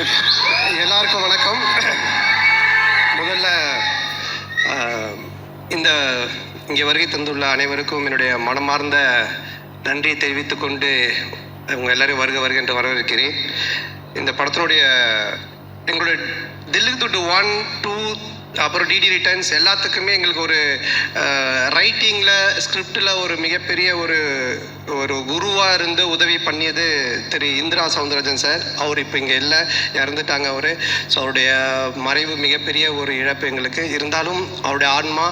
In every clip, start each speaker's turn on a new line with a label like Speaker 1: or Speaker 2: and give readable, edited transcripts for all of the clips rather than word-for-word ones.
Speaker 1: எல்லாருக்கும் வணக்கம். முதல்ல இந்த இங்கே வருகை தந்துள்ள அனைவருக்கும் என்னுடைய மனமார்ந்த நன்றியை தெரிவித்துக் கொண்டு உங்கள் எல்லோரும் வருக என்று வரவேற்கிறேன். இந்த படத்தினுடைய எங்களுடைய தில்லு துட்டு 1, 2 அப்புறம் டிடி ரிட்டர்ன்ஸ் எல்லாத்துக்குமே எங்களுக்கு ஒரு ரைட்டிங்கில் ஸ்கிரிப்டில் ஒரு மிகப்பெரிய ஒரு குருவாக இருந்து உதவி பண்ணியது திரு இந்திரா சவுந்தரராஜன் சார். அவர் இப்போ இங்கே இல்லை, இறந்துட்டாங்க அவர். ஸோ அவருடைய மறைவு மிகப்பெரிய ஒரு இழப்பு எங்களுக்கு. இருந்தாலும் அவருடைய ஆன்மா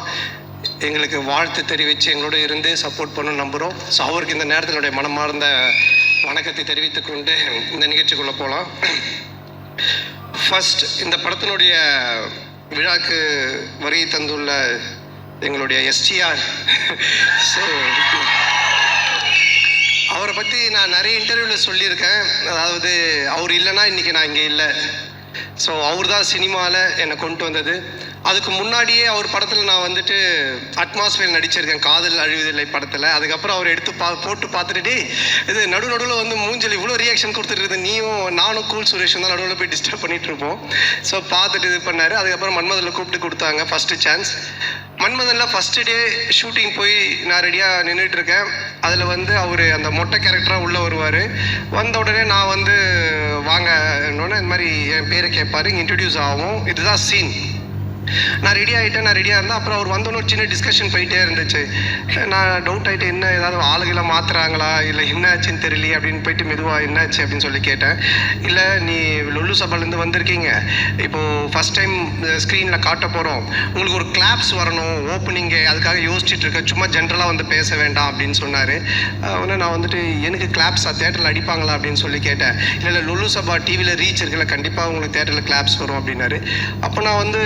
Speaker 1: எங்களுக்கு வாழ்த்து தெரிவித்து எங்களோட இருந்து சப்போர்ட் பண்ணணும்னு நம்புகிறோம். ஸோ அவருக்கு இந்த நேரத்தில் என்னுடைய மனமார்ந்த வணக்கத்தை தெரிவித்துக் கொண்டு இந்த நிகழ்ச்சிக்குள்ளே போகலாம். ஃபர்ஸ்ட், இந்த படத்தினுடைய விழாக்கு வருகை தந்துள்ள எங்களுடைய எஸ்டிஆர். ஸோ அவரை பற்றி நான் நிறைய இன்டர்வியூவில் சொல்லியிருக்கேன். அதாவது அவர் இல்லைன்னா இன்றைக்கி நான் இங்கே இல்லை. ஸோ அவர் தான் சினிமாவில் என்னை கொண்டு வந்தது. அதுக்கு முன்னாடியே அவர் படத்தில் நான் வந்துட்டு அட்மாஸ்பியர் நடிச்சிருக்கேன், காதல் அழிவதில்லை படத்தில். அதுக்கப்புறம் அவர் எடுத்து போட்டு பார்த்துட்டு இது நடுவில் வந்து மூஞ்சல் இவ்வளோ ரியாக்ஷன் கொடுத்துட்டு நீயும் நானும் கூல் சுரேஷும் தான் நடுவில் போய் டிஸ்டர்ப் பண்ணிகிட்டு இருப்போம். ஸோ பார்த்துட்டு இது பண்ணார். அதுக்கப்புறம் மன்மதனில் கூப்பிட்டு கொடுத்தாங்க ஃபஸ்ட்டு சான்ஸ். மன்மதனில் ஃபஸ்ட்டு டே ஷூட்டிங் போய் நான் ரெடியாக நின்றுட்டுருக்கேன். அதில் வந்து அவர் அந்த மொட்டை கேரக்டராக உள்ளே வருவார். வந்த உடனே நான் வந்து வாங்க இந்த மாதிரி என் பேரை கேட்பார், இங்கே இன்ட்ரடியூஸ் ஆகும். இதுதான் சீன். நான் ரெடியாக இருந்தேன். அப்புறம் அவர் வந்தோன்னு ஒரு சின்ன டிஸ்கஷன் போயிட்டே இருந்துச்சு. நான் டவுட் ஆகிட்டு என்ன ஏதாவது ஆளுகளை மாற்றுறாங்களா இல்லை என்ன ஆச்சுன்னு தெரியலையே அப்படின்னு போயிட்டு மெதுவாக என்னாச்சு அப்படின்னு சொல்லி கேட்டேன். இல்லை, நீ லொல்லு சபாலேருந்து வந்திருக்கீங்க, இப்போது ஃபஸ்ட் டைம் ஸ்க்ரீனில் காட்ட போகிறோம், உங்களுக்கு ஒரு கிளாப்ஸ் வரணும் ஓப்பனிங்கு, அதுக்காக யோசிச்சுட்டு இருக்கேன், சும்மா ஜென்ரலாக வந்து பேச வேண்டாம் அப்படின்னு சொன்னார். உடனே நான் வந்துட்டு எனக்கு கிளாப்ஸா தேட்டரில் அடிப்பாங்களா அப்படின்னு சொல்லி கேட்டேன். இல்லை லொல்லு சபா டிவியில் ரீச் இருக்குல்ல, கண்டிப்பாக உங்களுக்கு தேட்டரில் கிளாப்ஸ் வரும் அப்படின்னாரு. அப்போ நான் வந்து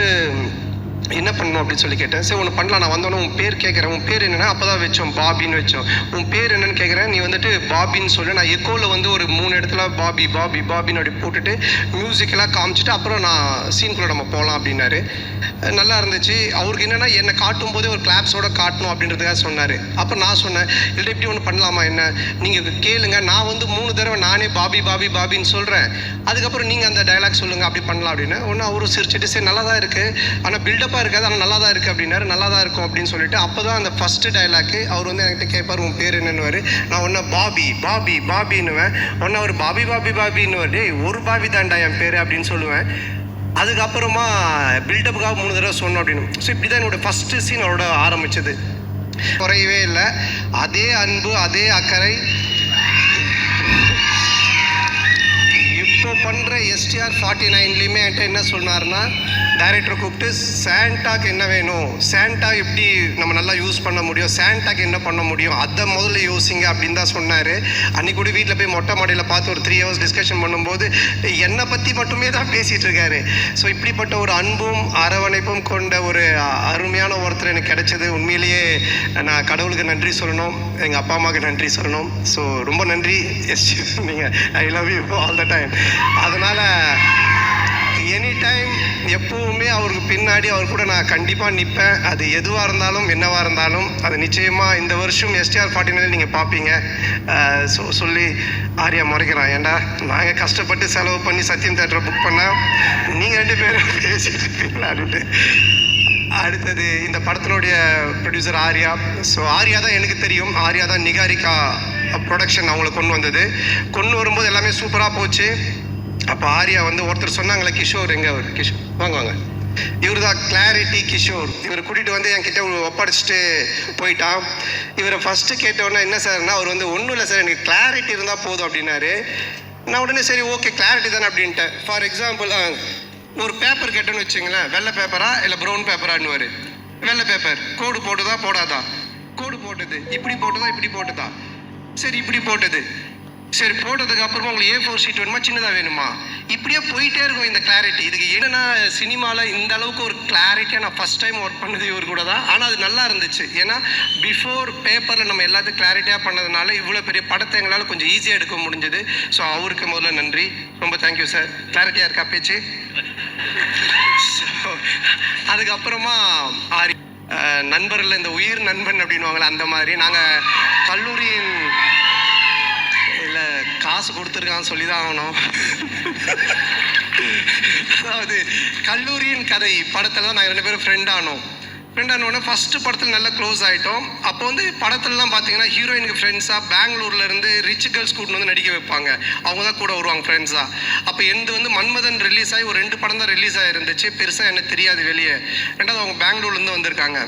Speaker 1: என்ன பண்ணணும் அப்படின்னு சொல்லி கேட்டேன். சரி ஒன்று பண்ணலாம், நான் வந்தோன்னே உன் பேர் கேட்குறேன், உன் பேர் என்னென்னா அப்போ தான் வச்சோம் பாபின்னு வச்சோம். உன் பேர் என்னன்னு கேட்குறேன், நீ வந்துட்டு பாபின்னு சொல்லு. நான் எக்கோவில் வந்து ஒரு 3 இடத்துல பாபி பாபி பாபின்னு அப்படி போட்டுட்டு மியூசிக்கெல்லாம் காமிச்சிட்டு அப்புறம் நான் சீனுக்குள்ளே நம்ம போகலாம் அப்படின்னாரு. நல்லா இருந்துச்சு. அவருக்கு என்னென்னா என்னை காட்டும் போதே ஒரு கிளாப்ஸோட காட்டணும் அப்படின்றதுக்காக சொன்னார். அப்போ நான் சொன்னேன், இல்லை இப்படி ஒன்று பண்ணலாமா, என்ன நீங்கள் கேளுங்க, நான் வந்து 3 தடவை நானே பாபி பாபி பாபின்னு சொல்கிறேன், அதுக்கப்புறம் நீங்கள் அந்த டைலாக் சொல்லுங்கள், அப்படி பண்ணலாம் அப்படின்னு. ஒன்று அவரும் சிரிச்சிட்டு சரி நல்லா தான் இருக்குது, ஆனால் பில்டப்பாக இருக்காது, ஆனால் நல்லா தான் இருக்குது அப்படின்னாரு. நல்லா தான் இருக்கும் அப்படின்னு சொல்லிட்டு அப்போ தான் அந்த ஃபஸ்ட்டு டைலாக்கு அவர் வந்து என்கிட்ட கேட்பார், உன் பேர் என்னன்னுவார். நான் ஒன்று பாபி பாபி பாபின்னுவேன். ஒன்று அவர் பாபி பாபி பாபின்னுவார். டேய் ஒரு பாபி தான்டா என் பேர் அப்படின்னு சொல்லுவேன். அதுக்கப்புறமா பில்டப்புக்காக 3 தடவை சொன்னோம் அப்படின்னு. ஸோ இப்படி தான் என்னோடய ஃபஸ்ட்டு சீன் அவரோட ஆரம்பித்தது. குறையவே இல்லை, அதே அன்பு அதே அக்கறை இப்போ பண்ணுற எஸ்டிஆர் 49லேயுமே என்கிட்ட என்ன சொன்னார்னா, டைரக்டரை கூப்பிட்டு சாண்டாக்கு என்ன வேணும், சாண்டா எப்படி நம்ம நல்லா யூஸ் பண்ண முடியும், சாண்டாக்கு என்ன பண்ண முடியும், அதை முதல்ல யோசிங்க அப்படின்னு தான் சொன்னார். அன்றைக்கி கூட வீட்டில் போய் மொட்டை மாடியில் பார்த்து ஒரு 3 hours டிஸ்கஷன் பண்ணும்போது என்னை பற்றி மட்டுமே தான் பேசிகிட்டு இருக்காரு. ஸோ இப்படிப்பட்ட ஒரு அன்பும் அரவணைப்பும் கொண்ட ஒரு அருமையான ஒருத்தர் எனக்கு கிடைச்சது. உண்மையிலேயே நான் கடவுளுக்கு நன்றி சொல்லணும், எங்கள் அப்பா அம்மாவுக்கு நன்றி சொல்லணும். ஸோ ரொம்ப நன்றி நீங்கள், I love you all the time. அதனால் எனி டைம் எப்போவுமே அவருக்கு பின்னாடி அவர் கூட நான் கண்டிப்பாக நிற்பேன். அது எதுவாக இருந்தாலும் என்னவாக இருந்தாலும் அது நிச்சயமாக இந்த வருஷம் எஸ்டிஆர் 49 நீங்கள் பார்ப்பீங்க. சொல்லி ஆரியா முறைக்கிறான், ஏன்டா நாங்கள் கஷ்டப்பட்டு செலவு பண்ணி சத்யம் தேட்டரை புக் பண்ணால் நீங்கள் 2 பேரும் பேசிட்டு இருப்பீங்களா அப்படின்ட்டு. அடுத்தது இந்த படத்தினுடைய ப்ரொடியூசர் ஆர்யா. ஸோ ஆர்யா தான் எனக்கு தெரியும், ஆர்யா தான் நிகாரிகா ப்ரொடக்ஷன் அவங்களை கொண்டு வந்தது. கொண்டு வரும்போது எல்லாமே சூப்பராக போச்சு. அப்போ ஆர்யா வந்து ஒருத்தர் சொன்னாங்களே, கிஷோர் எங்கே, அவர் கிஷோர் வாங்குவாங்க, இவர் தான் கிளாரிட்டி கிஷோர். இவரை கூட்டிகிட்டு வந்து என்கிட்ட ஒப்படைச்சிட்டு போயிட்டான். இவரை ஃபஸ்ட்டு கேட்டோன்னா என்ன சார்னா, அவர் வந்து ஒன்றும் இல்லை சார், எனக்கு கிளாரிட்டி இருந்தால் போதும் அப்படின்னாரு. நான் உடனே சரி ஓகே கிளாரிட்டி தானே அப்படின்ட்டேன். ஃபார் எக்ஸாம்பிள் ஒரு பேப்பர் கேட்டோன்னு வச்சுங்களேன், வெள்ளை பேப்பரா இல்லை ப்ரௌன் பேப்பரான்னுவார். வெள்ளை பேப்பர் கோடு போட்டுதா போடாதா, கோடு போட்டது, இப்படி போட்டதா இப்படி போட்டதா, சரி இப்படி போட்டது, சரி போட்டதுக்கு அப்புறமா உங்களுக்கு A4 ஷீட் வேணுமா சின்னதாக வேணுமா, இப்படியே போயிட்டே இருக்கும் இந்த கிளாரிட்டி. இதுக்கு என்னன்னா சினிமாவில் இந்த அளவுக்கு ஒரு கிளாரிட்டியாக நான் ஃபஸ்ட் டைம் ஒர்க் பண்ணது இவர் கூட தான். ஆனால் அது நல்லா இருந்துச்சு. ஏன்னா பிஃபோர் பேப்பரில் நம்ம எல்லாத்தையும் கிளாரிட்டியாக பண்ணதுனால இவ்வளோ பெரிய படத்தை எங்களால் கொஞ்சம் ஈஸியாக எடுக்க முடிஞ்சது. ஸோ அவருக்கு முதல்ல நன்றி, ரொம்ப தேங்க்யூ சார். கிளாரிட்டியாக இருக்கா பேச்சு? அதுக்கப்புறமா நண்பர்கள், இந்த உயிர் நண்பன் அப்படின்வாங்களே அந்த மாதிரி, நாங்கள் கல்லூரியின் இல்லை காசு கொடுத்துருக்கான்னு சொல்லி தான் ஆகணும். அதாவது கல்லூரியின் கதை படத்தில் தான் நாங்கள் 2 பேரும் ஃப்ரெண்ட் ஆனோம். ஃபஸ்ட்டு படத்தில் நல்லா க்ளோஸ் ஆகிட்டோம். அப்போ வந்து படத்துலலாம் பார்த்தீங்கன்னா ஹீரோயினுக்கு ஃப்ரெண்ட்ஸாக பெங்களூர்லேருந்து ரிச் கேர்ள்ஸ் கூட்டின்னு வந்து நடிக்க வைப்பாங்க. அவங்க தான் கூட வருவாங்க ஃப்ரெண்ட்ஸாக. அப்போ எந்த வந்து மன்மதன் ரிலீஸ் ஆகி ஒரு 2 படம் தான் ரிலீஸ் ஆகிருந்துச்சு. பெருசாக எனக்கு தெரியாது வெளியே. ரெண்டாவது அவங்க பெங்களூர்லேருந்து வந்திருக்காங்க.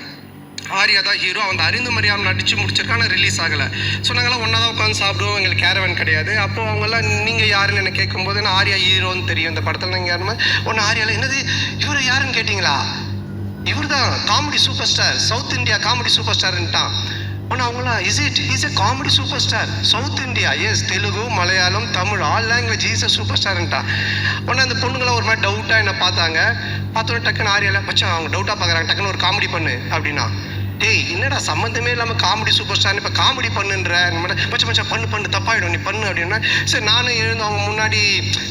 Speaker 1: ஆர்யா தான் ஹீரோ. அவன் அறிந்து மரியாதை நடித்து முடிச்சிருக்கான ரிலீஸ் ஆகலை. ஸோ நாங்கள்லாம் ஒன்றா தான் உட்காந்து சாப்பிடுவோம். எங்களுக்கு கேரவன் கிடையாது. அப்போது அவங்கெல்லாம் நீங்கள் யாருன்னு எனக்கு கேட்கும்போது நான் ஆர்யா ஹீரோன்னு தெரியும். இந்த படத்தில் நீங்கள் யாருமே ஒன்று ஆர்யாவில் என்னது இவர் யாருன்னு கேட்டிங்களா? இவர் தான் comedy super star, South India comedy super ஸ்டார்ன்ட்டான். ஆனால் அவங்களாம் is a comedy super star South India, yes Telugu Malayalam Tamil all language is a super ஸ்டார்ன்ட்டான். உடனே அந்த பொண்ணுங்களாம் ஒரு மாதிரி டவுட்டாக என்ன பார்த்தாங்க. பார்த்தோன்னே டக்குன்னு ஆரியாவில் மச்சான் அவங்க டவுட்டாக பார்க்குறாங்க, டக்குன்னு ஒரு காமெடி பண்ணு அப்படின்னா. டேய் என்னடா சம்மந்தமே இல்லாமல் காமெடி சூப்பர் ஸ்டார்னு இப்போ காமெடி பண்ணுன்ற மச்சா பண்ணு தப்பாயிடும் நீ பண்ணு அப்படின்னா. சரி நானும் எழுந்து அவங்க முன்னாடி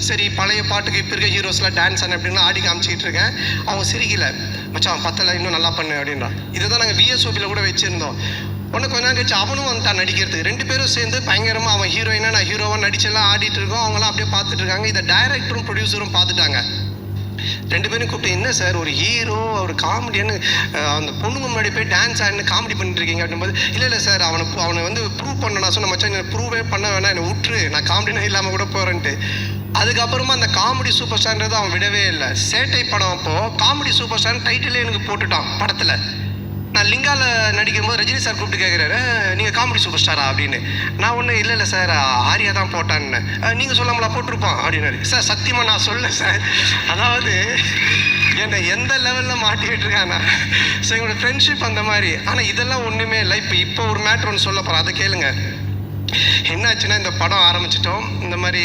Speaker 1: சரி பழைய பாட்டுக்கு இப்போ இருக்க ஹீரோஸ்லாம் டான்ஸ் ஆன அப்படின்னா ஆடி காமிச்சிக்கிட்டு இருக்கேன். அவங்க சிரிக்கல, மச்சான் பத்தலை இன்னும் நல்லா பண்ணு அப்படின்னா. இதை தான் நாங்கள் விஎஸ்ஓபியில் கூட வச்சுருந்தோம். உடனே கொஞ்ச நேரம் கழிச்சு அவனும் வந்துட்டான் நடிக்கிறதுக்கு. 2 பேரும் சேர்ந்து பயங்கரமாக அவன் ஹீரோயினா நான் ஹீரோவாக நடிச்செல்லாம் ஆடிட்டு இருக்கோம். அவங்களாம் அப்படியே பார்த்துட்டு இருக்காங்க. இதை டைரக்டரும் ப்ரொடியூசரும் பார்த்துட்டாங்க. 2 பேரும் கூப்பிட்டு என்ன சார் ஒரு ஹீரோ ஒரு காமெடின்னு அந்த பொண்ணுங்க முன்னாடி போய் டான்ஸ் ஆடினு காமெடி பண்ணிட்டு இருக்கீங்க அப்படின்போது இல்லை சார் அவனை வந்து ப்ரூவ் பண்ண நான் சொன்ன மச்சான் என்னை ப்ரூவே பண்ண வேணாம், என்னை விட்டுரு, நான் காமெடினா இல்லாமல் கூட போகிறேன்ட்டு. அதுக்கப்புறமா அந்த காமெடி சூப்பர் ஸ்டார்ன்றது அவன் விடவே இல்லை. சேட்டை படம் அப்போது காமெடி சூப்பர் ஸ்டார் டைட்டிலே எனக்கு போட்டுட்டான் படத்தில். நான் லிங்காவில் நடிக்கும்போது ரஜினி சார் கூப்பிட்டு கேட்குறாரு நீங்கள் காமெடி சூப்பர் ஸ்டாரா அப்படின்னு. நான் ஒன்றும் இல்லை சார் ஆர்யா தான் போட்டான்னு. நீங்கள் சொல்லாமலா போட்டிருப்பான் அப்படின்னாரு. சார் சத்தியமாக நான் சொல்ல சார், அதாவது என்னை எந்த லெவலில் மாட்டி விட்டுருக்காண்ணா. ஸோ எங்களோட ஃப்ரெண்ட்ஷிப் அந்த மாதிரி. ஆனால் இதெல்லாம் ஒன்றுமே இல்லை. இப்போ ஒரு மேட்ரு ஒன்று சொல்ல போகிறேன், அதை கேளுங்க. என்னாச்சுன்னா இந்த படம் ஆரம்பிச்சிட்டோம். இந்த மாதிரி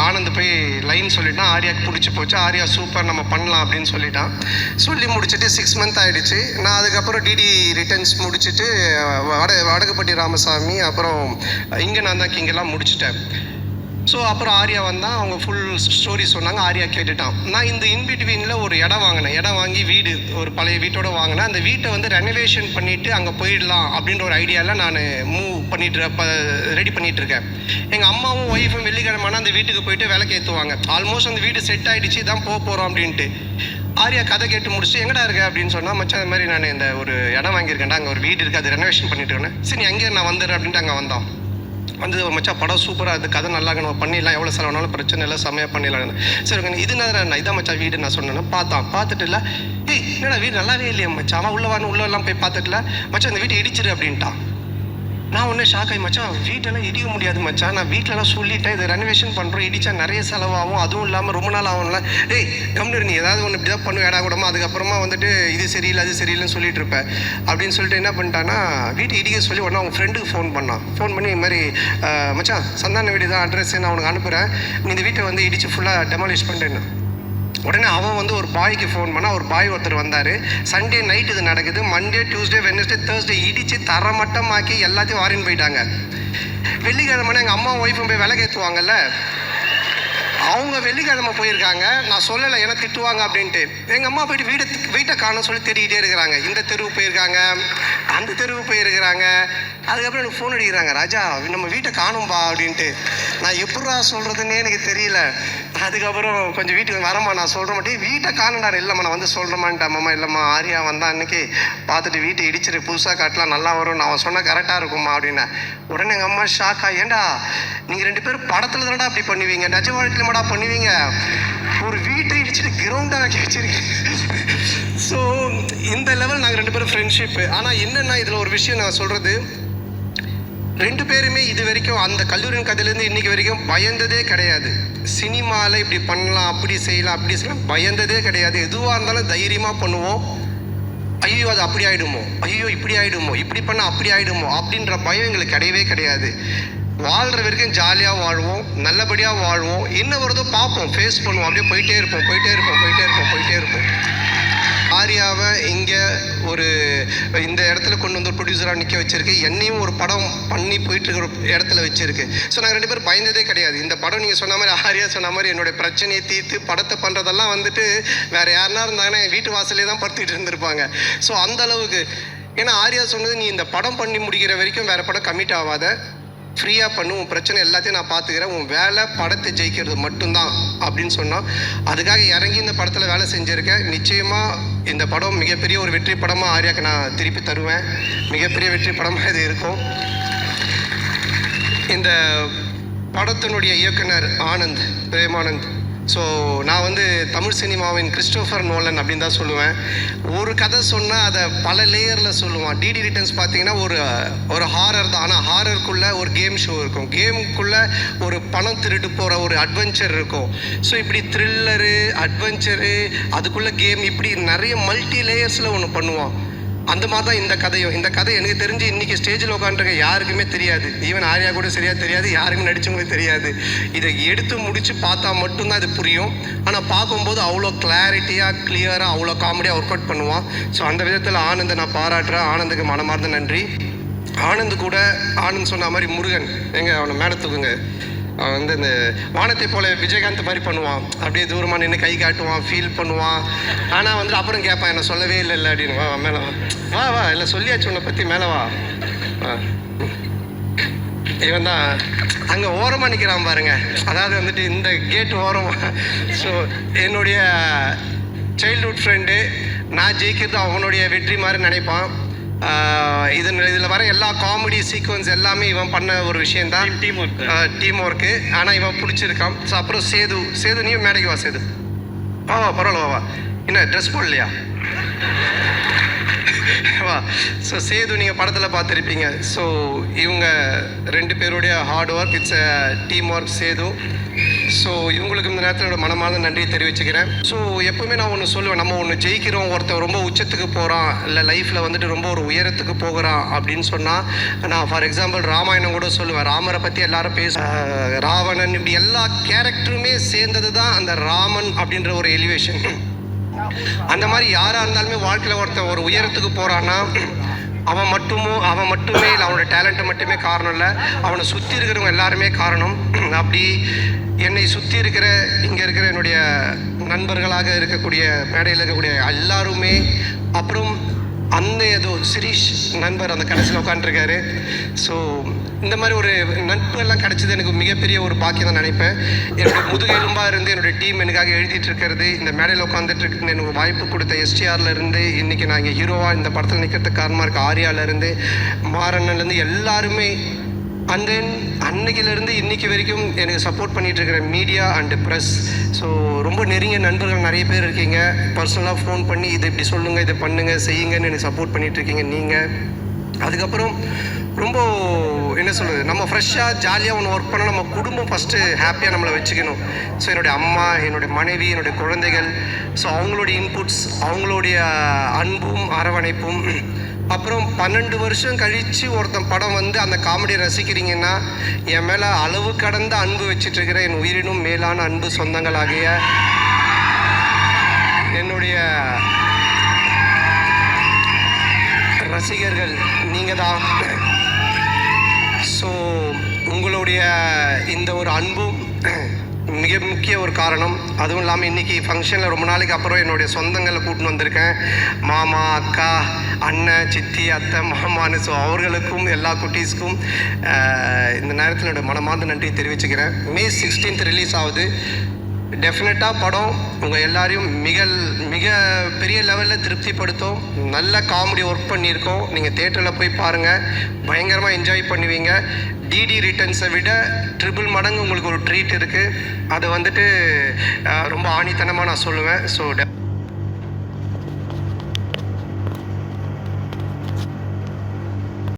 Speaker 1: ஆனந்த் போய் லைன் சொல்லிட்டான், ஆர்யாவுக்கு பிடிச்சி போச்சு, ஆர்யா சூப்பர் நம்ம பண்ணலாம் அப்படின்னு சொல்லிட்டான். சொல்லி முடிச்சுட்டு 6 மந்த் ஆகிடுச்சு. நான் அதுக்கப்புறம் டிடி ரிட்டர்ன்ஸ் முடிச்சுட்டு வடகுப்பட்டி ராமசாமி அப்புறம் இங்கே நான் தான் கிங்கெல்லாம் முடிச்சுட்டேன். ஸோ அப்புறம் ஆர்யா வந்தால் அவங்க ஃபுல் ஸ்டோரி சொன்னாங்க. ஆர்யா கேட்டுட்டான். நான் இந்த இன்பிட்வீனில் ஒரு இடம் வாங்கினேன். இடம் வாங்கி வீடு ஒரு பழைய வீட்டோட வாங்கினேன். அந்த வீட்டை வந்து ரெனோவேஷன் பண்ணிவிட்டு அங்கே போயிடலாம் அப்படின்ற ஒரு ஐடியாவில் நான் ரெடி பண்ணிகிட்ருக்கேன். எங்கள் அம்மாவும் ஒய்ஃபும் வெள்ளிக்கிழமைனா அந்த வீட்டுக்கு போயிட்டு விளக்கு ஏற்றுவாங்க. ஆல்மோஸ்ட் அந்த வீடு செட் ஆகிடுச்சு, தான் போகிறோம் அப்படின்ட்டு. ஆர்யா கதை கேட்டு முடிச்சுட்டு எங்கடா இருக்க அப்படின்னு சொன்னால் மச்சான் அது மாதிரி நான் இந்த ஒரு இடம் வாங்கியிருக்கேன்டா, அங்கே ஒரு வீடு இருக்குது, அது ரெனோவேஷன் பண்ணிட்டு இருக்கேன். சரி அங்கே நான் வந்துடுறேன் அப்படின்ட்டு அங்கே வந்தோம். வந்து மச்சான் படம் சூப்பராக இருக்குது, கதை நல்லா நம்ம பண்ணிடலாம், எவ்வளோ செலவுனாலும் பிரச்சனை இல்லை, செம்மையாக பண்ணிடலாம். சரி ஓகே இது நான் இதான் மச்சான் வீடு நான் சொன்னேன். பார்த்துட்டு இல்லை ஏய் என்னடா வீடு நல்லாவே இல்லையா மச்சான், அவன் உள்ளெல்லாம் போய் பார்த்துட்டுல மச்சான் இந்த வீட்டை இடிச்சிரு அப்படின்ட்டான். நான் ஒன்றே ஷாக் ஆகி மச்சான் வீட்டெல்லாம் இடிக்க முடியாது மச்சான், நான் வீட்டிலலாம் சொல்லிட்டேன் இது ரெனோவேஷன் பண்ணுறோம், இடிச்சா நிறைய செலவாகும், அதுவும் இல்லாமல் ரொம்ப நாள் ஆகும்ல. டேய் கம்னு நீ ஏதாவது ஒன்று இப்படி தான் பண்ணு இடம் கூடமா, அதுக்கப்புறமா வந்துட்டு இது சரியில்லை அது சரியில்லைன்னு சொல்லிட்டு இருப்பேன் அப்படின்னு சொல்லிட்டு என்ன பண்ணிட்டான்னா வீட்டு இடிக்க சொல்லி உடனே அவங்க ஃப்ரெண்டுக்கு ஃபோன் பண்ணி இது மாதிரி மச்சான் சந்தான வீடு தான் அட்ரஸ் நான் உனக்கு அனுப்புகிறேன், நீ இந்த வீட்டை வந்து இடித்து ஃபுல்லாக டெமாலிஷ் பண்ணிட்டேன்னு. உடனே அவன் வந்து ஒரு பாய்க்கு ஃபோன் பண்ணால் ஒரு பாய் ஒருத்தர் வந்தார். சண்டே நைட் இது நடக்குது. மண்டே டியூஸ்டே வெட்னஸ்டே தேர்ஸ்டே இடித்து தரமட்டமாக்கி எல்லாத்தையும் வாரின்னு போயிட்டாங்க. வெள்ளிக்கிழமை எங்கள் அம்மா ஒய்ஃபும் போய் விளக்கேற்றுவாங்கல்ல, அவங்க வெள்ளிக்கிழமை போயிருக்காங்க. நான் சொல்லலை ஏன்னா திட்டுவாங்க அப்படின்ட்டு. எங்கள் அம்மா போயிட்டு வீட்டை காணோன்னு சொல்லி தேடிக்கிட்டே இருக்கிறாங்க. இந்த தெருவு போயிருக்காங்க, அந்த தெருவு போயிருக்கிறாங்க. அதுக்கப்புறம் எனக்கு ஃபோன் அடிக்கிறாங்க, ராஜா நம்ம வீட்டை காணும்பா அப்படின்ட்டு. நான் எப்படா சொல்கிறதுன்னே எனக்கு தெரியல. அதுக்கப்புறம் கொஞ்சம் வீட்டுக்கு வரமா நான் சொல்கிற மாட்டேன் வீட்டை காணண்டாரு. இல்லைம்மா நான் வந்து சொல்கிறேம்மான்ட்டேன். அம்மா இல்லைம்மா ஆர்யா வந்தான் அன்றைக்கி பார்த்துட்டு வீட்டை இடிச்சிட்டு புதுசாக காட்டலாம் நல்லா வரும், நான் அவன் சொன்னால் கரெக்டாக இருக்கும்மா அப்படின்னேன். உடனே எங்கள் அம்மா ஷாக்கா, ஏண்டா நீங்கள் 2 பேரும் படத்தில் தானடா அப்படி பண்ணுவீங்க, நிஜ வாழ்க்கையில் மாடா பண்ணுவீங்க, ஒரு வீட்டை இடிச்சிட்டு கிரவுண்டாக ஆக்கி வச்சிருக்கீங்க. ஸோ இந்த லெவல் நாங்கள் 2 பேரும் ஃப்ரெண்ட்ஷிப்பு. ஆனால் என்னென்னா இதில் ஒரு விஷயம் நான் சொல்கிறது, 2 பேருமே இது வரைக்கும் அந்த கல்லூரியின் கதையிலேருந்து இன்றைக்கி வரைக்கும் பயந்ததே கிடையாது. சினிமாவில் இப்படி பண்ணலாம் அப்படி செய்யலாம் பயந்ததே கிடையாது. எதுவாக இருந்தாலும் தைரியமாக பண்ணுவோம். ஐயோ அது அப்படி ஆகிடுமோ, ஐயோ இப்படி ஆகிடுமோ, இப்படி பண்ணால் அப்படி ஆகிடுமோ அப்படின்ற பயம் எங்களுக்கு கிடையவே கிடையாது. வாழ்கிற வரைக்கும் ஜாலியாக வாழ்வோம், நல்லபடியாக வாழ்வோம், என்ன வருதோ பார்ப்போம், ஃபேஸ் பண்ணுவோம், அப்படியே போயிட்டே இருப்போம். ஆர்யாவை இங்கே ஒரு இந்த இடத்துல கொண்டு வந்து ப்ரொடியூசராக நிற்க வச்சிருக்கு, என்னையும் ஒரு படம் பண்ணி போயிட்டுருக்க ஒரு இடத்துல வச்சிருக்கு. ஸோ நாங்கள் 2 பேரும் பயந்ததே கிடையாது. இந்த படம் நீங்கள் சொன்ன மாதிரி ஆர்யா சொன்ன மாதிரி என்னுடைய பிரச்சனையை தீர்த்து படத்தை பண்ணுறதெல்லாம் வந்துட்டு வேறு யாருனா இருந்தாங்கன்னா என் வீட்டு வாசலே தான் படுத்துக்கிட்டு இருந்திருப்பாங்க. ஸோ அந்த அளவுக்கு. ஏன்னா ஆர்யா சொன்னது நீ இந்த படம் பண்ணி முடிக்கிற வரைக்கும் வேறு படம் கமிட் ஆகாத, ஃப்ரீயாக பண்ணு, உன் பிரச்சனை எல்லாத்தையும் நான் பார்த்துக்கிறேன், உன் வேலை படத்தை ஜெயிக்கிறது மட்டும்தான் அப்படின்னு சொன்னான். அதுக்காக இறங்கி இந்த படத்தில் வேலை செஞ்சுருக்கேன். நிச்சயமாக இந்த படம் மிகப்பெரிய ஒரு வெற்றி படமாக ஆர்யாவுக்கு நான் திருப்பி தருவேன். மிகப்பெரிய வெற்றி படமாக இது இருக்கும். இந்த படத்தினுடைய இயக்குனர் ஆனந்த், பிரேமானந்த். ஸோ நான் வந்து தமிழ் சினிமாவின் கிறிஸ்டோஃபர் நோலன் அப்படின்னு தான் சொல்லுவேன். ஒரு கதை சொன்னால் அதை பல லேயரில் சொல்லுவான். டிடி ரிட்டர்ன்ஸ் பார்த்தீங்கன்னா ஒரு ஹாரர் தான். ஆனால் ஹாரருக்குள்ளே ஒரு கேம் ஷோ இருக்கும், கேமுக்குள்ளே ஒரு பணம் திருட்டு போகிற ஒரு அட்வென்ச்சர் இருக்கும். ஸோ இப்படி த்ரில்லரு, அட்வென்ச்சரு, அதுக்குள்ளே கேம், இப்படி நிறைய மல்டி லேயர்ஸில் ஒன்று பண்ணுவான். அந்த மாதிரி தான் இந்த கதையும். இந்த கதை எனக்கு தெரிஞ்சு இன்றைக்கி ஸ்டேஜில் உட்காந்துருக்க யாருக்குமே தெரியாது. ஈவன் ஆர்யா கூட சரியாக தெரியாது, யாருக்குமே நடித்தவங்களுக்கு தெரியாது. இதை எடுத்து முடித்து பார்த்தா மட்டும்தான் இது புரியும். ஆனால் பார்க்கும்போது அவ்வளோ கிளாரிட்டியாக, கிளியராக, அவ்வளோ காமெடியாக ஒர்க் அவுட் பண்ணுவான். ஸோ அந்த விதத்தில் ஆனந்தை நான் பாராட்டுறேன். ஆனந்துக்கு மனமார்ந்த நன்றி. ஆனந்த் கூட ஆனந்த் சொன்ன மாதிரி முருகன் அவனை மேலே தூக்குங்க. அவன் வந்து இந்த வானத்தை போல விஜயகாந்த் மாதிரி பண்ணுவான். அப்படியே தூரமாக நின்று கை காட்டுவான், ஃபீல் பண்ணுவான். ஆனால் வந்து அப்புறம் கேட்பான், என்ன சொல்லவே இல்லை அப்படின்னு. வா மேலே வா, வா இல்லை சொல்லியாச்சு உன்னை பற்றி, மேலே வா. இவன் தான் அங்கே ஓரமாக நிற்கிறான் பாருங்க. அதாவது வந்துட்டு இந்த கேட் ஓரமாக. ஸோ என்னுடைய சைல்ட்ஹுட் ஃப்ரெண்டு. நான் ஜெயிக்கிறது அவனுடைய வெற்றி மாதிரி நினைப்பான். இதில் வர எல்லா காமெடி சீக்வன்ஸ் எல்லாமே இவன் பண்ண ஒரு விஷயந்தான், டீம் ஒர்க்கு. ஆனால் இவன் பிடிச்சிருக்கான். ஸோ அப்புறம் சேது நீயும் மேடைக்கு வா. சேது வா, பரவாயில்ல வா. என்ன ட்ரெஸ் போடலையா? வா. ஸோ சேது நீங்கள் படத்தில் பார்த்துருப்பீங்க. ஸோ இவங்க 2 பேருடைய hard work, it's team work சேது. ஸோ இவங்களுக்கு இந்த நேரத்தில் என்னோட மனமார்ந்த நன்றியை தெரிவிச்சுக்கிறேன். ஸோ எப்போவுமே நான் ஒன்று சொல்லுவேன், நம்ம ஒன்று ஜெயிக்கிறோம், ஒருத்தர் ரொம்ப உச்சத்துக்கு போகிறான், இல்லை லைஃப்பில் வந்துட்டு ரொம்ப ஒரு உயரத்துக்கு போகிறான் அப்படின்னு சொன்னால், நான் ஃபார் எக்ஸாம்பிள் ராமாயணம் கூட சொல்லுவேன். ராமரை பற்றி எல்லாரும் ராவணன், இப்படி எல்லா கேரக்டருமே சேர்ந்தது தான் அந்த ராமன் அப்படின்ற ஒரு எலிவேஷன். அந்த மாதிரி யாராக இருந்தாலுமே வாழ்க்கையில் ஒருத்தர் ஒரு உயரத்துக்கு போகிறான்னா அவன் மட்டுமே இல்லை, அவனோட டேலண்ட்டை மட்டுமே காரணம் இல்லை, அவனை சுற்றி இருக்கிறவங்க எல்லாருமே காரணம். அப்படி என்னை சுற்றி இருக்கிற இங்கே இருக்கிற என்னுடைய நண்பர்களாக இருக்கக்கூடிய, மேடையில் இருக்கக்கூடிய எல்லாருமே, அப்புறம் அந்த ஏதோ சிரீஷ் நண்பர் அந்த கடைசியில் உட்காந்துருக்காரு. ஸோ இந்த மாதிரி ஒரு நட்பு எல்லாம் கிடைச்சது எனக்கு மிகப்பெரிய ஒரு பாக்கியம் தான் நினைப்பேன். என்னோட முதுகெலும்பாக இருந்து என்னுடைய டீம் எனக்காக எழுதிட்டு இருக்கிறது, இந்த மேடையில் உட்காந்துட்டு இருக்கு, எனக்கு வாய்ப்பு கொடுத்த எஸ்டிஆர்லேருந்து இன்றைக்கி நான் இங்கே ஹீரோவாக இந்த படத்தில் நிற்கிறதுக்கு காரணமாக இருக்க ஆர்யாவிலேருந்து, மாறன்லேருந்து எல்லாருமே, அண்ட் தென் அன்னைக்கிலேருந்து இன்றைக்கி வரைக்கும் எனக்கு சப்போர்ட் பண்ணிகிட்டு இருக்கிற மீடியா அண்டு ப்ரெஸ். ஸோ ரொம்ப நெருங்கிய நண்பர்கள் நிறைய பேர் இருக்கீங்க. பர்சனலாக ஃபோன் பண்ணி இதை இப்படி சொல்லுங்கள், இதை பண்ணுங்கள், செய்யுங்கன்னு எனக்கு சப்போர்ட் பண்ணிகிட்ருக்கீங்க நீங்கள். அதுக்கப்புறம் ரொம்ப என்ன சொல்கிறது, நம்ம ஃப்ரெஷ்ஷாக ஜாலியாக ஒன்று ஒர்க் பண்ணால் நம்ம குடும்பம் ஃபஸ்ட்டு ஹாப்பியாக நம்மளை வச்சுக்கணும். ஸோ என்னுடைய அம்மா, என்னுடைய மனைவி, என்னுடைய குழந்தைகள், ஸோ அவங்களுடைய இன்புட்ஸ், அவங்களுடைய அன்பும் அரவணைப்பும். அப்புறம் 12 வருஷம் கழித்து ஒருத்தன் படம் வந்து அந்த காமெடியை ரசிக்கிறீங்கன்னா, என் மேலே அளவு கடந்த அன்பு வச்சிட்ருக்கிற என் உயிரினும் மேலான அன்பு சொந்தங்களாகிய என்னுடைய ரசிகர்கள் நீங்கள் தான். ஸோ உங்களுடைய இந்த ஒரு அன்பும் மிக முக்கிய ஒரு காரணம். அதுவும் இல்லாமல் இன்றைக்கி ஃபங்க்ஷனில் ரொம்ப நாளைக்கு அப்புறம் என்னுடைய சொந்தங்களை கூட்டின்னு வந்திருக்கேன். மாமா, அக்கா, அண்ணன், சித்தி, அத்தை, மாமான்னு. ஸோ அவர்களுக்கும் எல்லா குட்டீஸ்க்கும் இந்த நேரத்தில் என்னோட மனமார்ந்த நன்றி தெரிவிச்சுக்கிறேன். May 16th ரிலீஸ் ஆகுது. டெஃபினட்டாக படம் உங்கள் எல்லாரையும் மிக பெரிய லெவலில் திருப்திப்படுத்தும். நல்ல காமெடி ஒர்க் பண்ணியிருக்கோம். நீங்கள் தேட்டரில் போய் பாருங்கள், பயங்கரமாக என்ஜாய் பண்ணுவீங்க. டிடி ரிட்டர்ன்ஸை விட 3 மடங்கு உங்களுக்கு ஒரு ட்ரீட் இருக்குது. அது வந்துட்டு ரொம்ப ஆணித்தனமாக நான் சொல்லுவேன். ஸோ